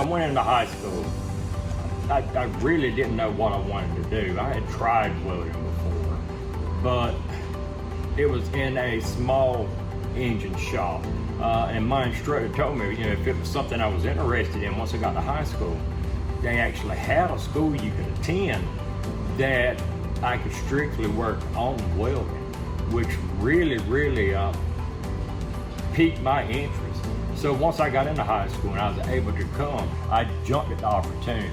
went into high school, I really didn't know what I wanted to do. I had tried welding before, but it was in a small engine shop. And my instructor told me, if it was something I was interested in once I got to high school, they actually had a school you could attend that I could strictly work on welding, which really piqued my interest. So once I got into high school and I was able to come, I jumped at the opportunity.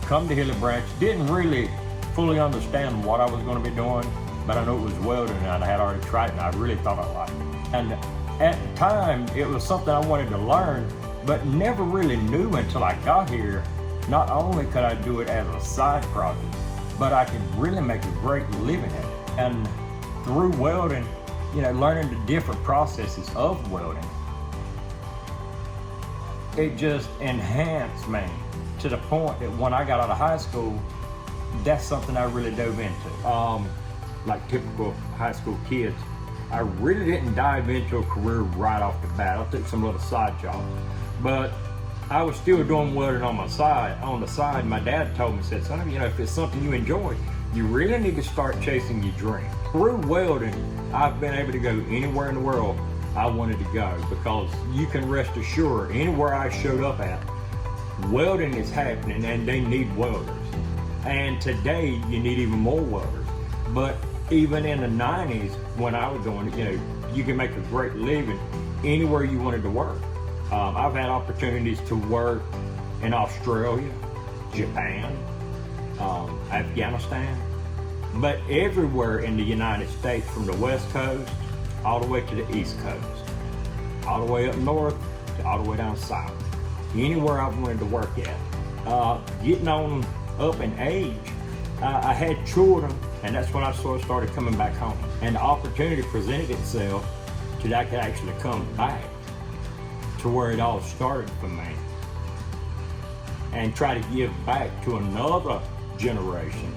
Come to Hilly Branch, didn't really fully understand what I was going to be doing, but I knew it was welding and I had already tried it and I really thought I liked it. And at the time, it was something I wanted to learn, but never really knew until I got here. Not only could I do it as a side project, but I could really make a great living at it. And through welding, learning the different processes of welding, it just enhanced me to the point that when I got out of high school, that's something I really dove into. Like typical high school kids, I really didn't dive into a career right off the bat. I took some little side jobs, but I was still doing welding on the side. My dad told me, said, son, if it's something you enjoy, you really need to start chasing your dream. Through welding, I've been able to go anywhere in the world I wanted to go, because you can rest assured, anywhere I showed up at, welding is happening and they need welders. And today, you need even more welders. But even in the 90s, when I was doing it, you can make a great living anywhere you wanted to work. I've had opportunities to work in Australia, Japan, Afghanistan, but everywhere in the United States, from the West Coast all the way to the East Coast, all the way up north to all the way down south. Anywhere I wanted to work at. Getting on up in age, I had children, and that's when I sort of started coming back home. And the opportunity presented itself that I could actually come back to where it all started for me and try to give back to another generation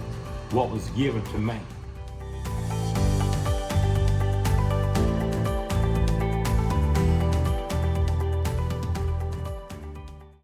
what was given to me.